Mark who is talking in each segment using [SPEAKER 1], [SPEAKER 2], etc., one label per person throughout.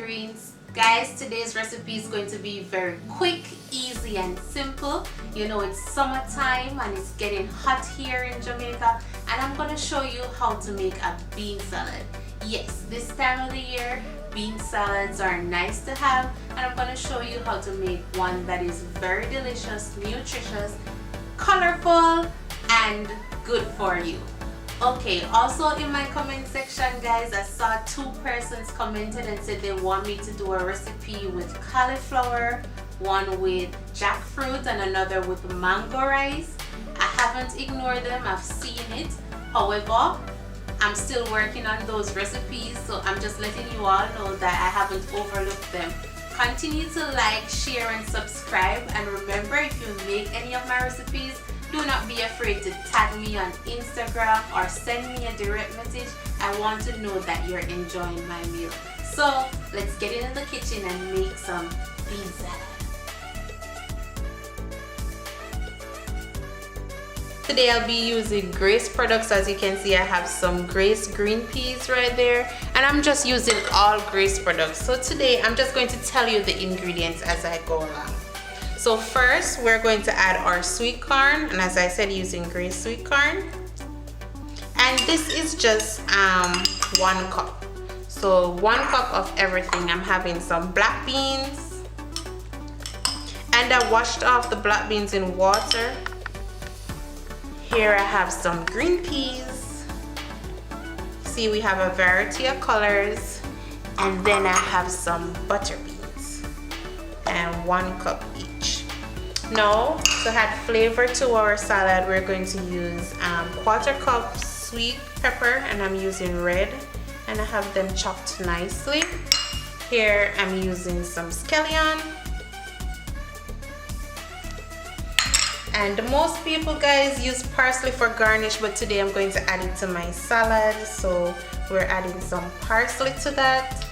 [SPEAKER 1] greens. Guys, today's recipe is going to be very quick, easy and simple. You know, it's summertime and it's getting hot here in Jamaica, and I'm going to show you how to make a bean salad. Yes, this time of the year bean salads are nice to have, and I'm going to show you how to make one that is very delicious, nutritious, colorful and good for you. Okay, also in my comment section, guys, I saw 2 persons commented and said they want me to do a recipe with cauliflower, one with jackfruit and another with mango rice. I haven't ignored them, I've seen it. However, I'm still working on those recipes, so I'm just letting you all know that I haven't overlooked them. Continue to like, share and subscribe, and remember, if you make any of my recipes, do not be afraid to tag me on Instagram or send me a direct message. I want to know that you're enjoying my meal. So let's get into the kitchen and make some bean salad. Today I'll be using Grace products. As you can see, I have some Grace green peas right there, and I'm just using all Grace products. So today I'm just going to tell you the ingredients as I go along. So first, we're going to add our sweet corn, and as I said, using Grace sweet corn. And this is just 1 cup. So 1 cup of everything. I'm having some black beans, and I washed off the black beans in water. Here I have some green peas. See, we have a variety of colors. And then I have some butter beans, and 1 cup each. Now, to add flavor to our salad, we're going to use 1/4 cup sweet pepper, and I'm using red, and I have them chopped nicely. Here I'm using some scallion, and most people, guys, use parsley for garnish, but today I'm going to add it to my salad, so we're adding some parsley to that.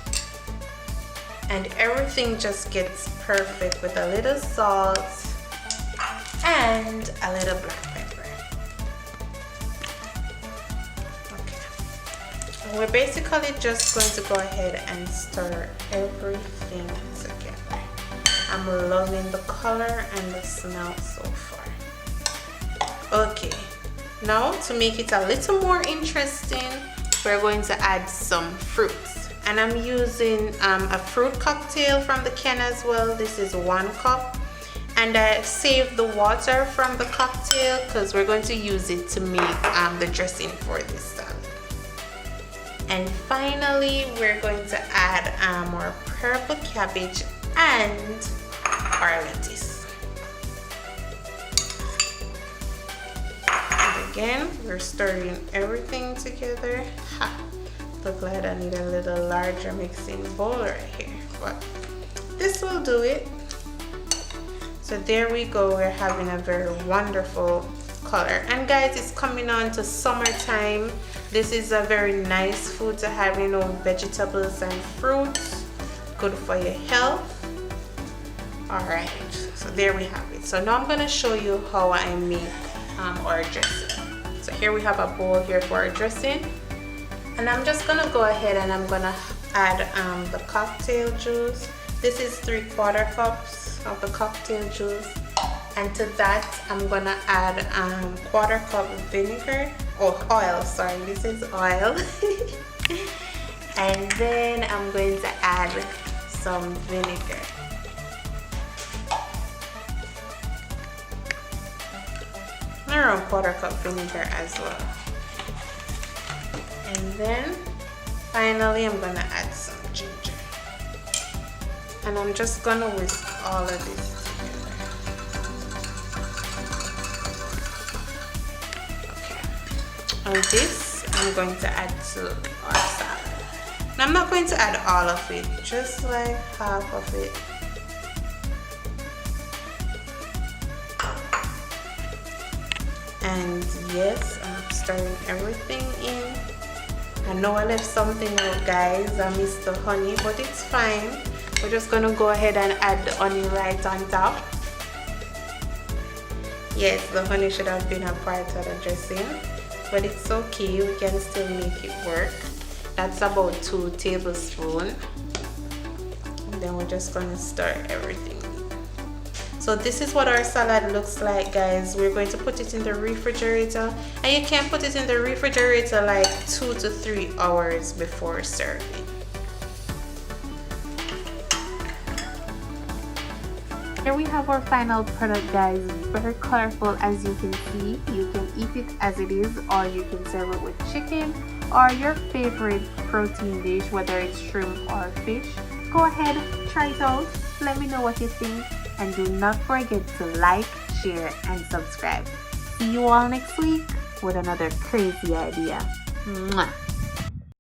[SPEAKER 1] And everything just gets perfect with a little salt and a little black pepper. Okay. We're basically just going to go ahead and stir everything together. I'm loving the color and the smell so far. Okay. Now, to make it a little more interesting, we're going to add some fruits. And I'm using a fruit cocktail from the can as well. This is 1 cup. And I saved the water from the cocktail because we're going to use it to make the dressing for this salad. And finally, we're going to add our purple cabbage and our lettuce. And again, we're stirring everything together. So glad I need a little larger mixing bowl right here, but this will do it. So there we go, we're having a very wonderful color. And guys, it's coming on to summertime. This is a very nice food to have, you know, vegetables and fruits, good for your health. All right, so there we have it. So now I'm gonna show you how I make our dressing. So here we have a bowl here for our dressing. And I'm just gonna go ahead and I'm gonna add the cocktail juice. This is 3/4 cups of the cocktail juice. And to that, I'm gonna add 1/4 cup of vinegar, or oil, sorry, this is oil. And then I'm going to add some vinegar. Around 1/4 cup vinegar as well. And then finally I'm gonna add some ginger, and I'm just gonna whisk all of this together. Okay, and this I'm going to add to our salad. Now, I'm not going to add all of it, just like half of it. And yes, I'm stirring everything in. I know I left something out, guys. I missed the honey, but it's fine. We're just gonna go ahead and add the honey right on top. Yes, the honey should have been a part of the dressing, but it's okay, we can still make it work. That's about 2 tablespoons. then we're just going to start everything. So this is what our salad looks like, guys. We're going to put it in the refrigerator, and you can put it in the refrigerator like 2 to 3 hours before serving. Here we have our final product, guys. Very colorful, as you can see. You can eat it as it is, or you can serve it with chicken or your favorite protein dish, whether it's shrimp or fish. Go ahead, try it out. Let me know what you think, and do not forget to like, share, and subscribe. See you all next week with another crazy idea. Mwah.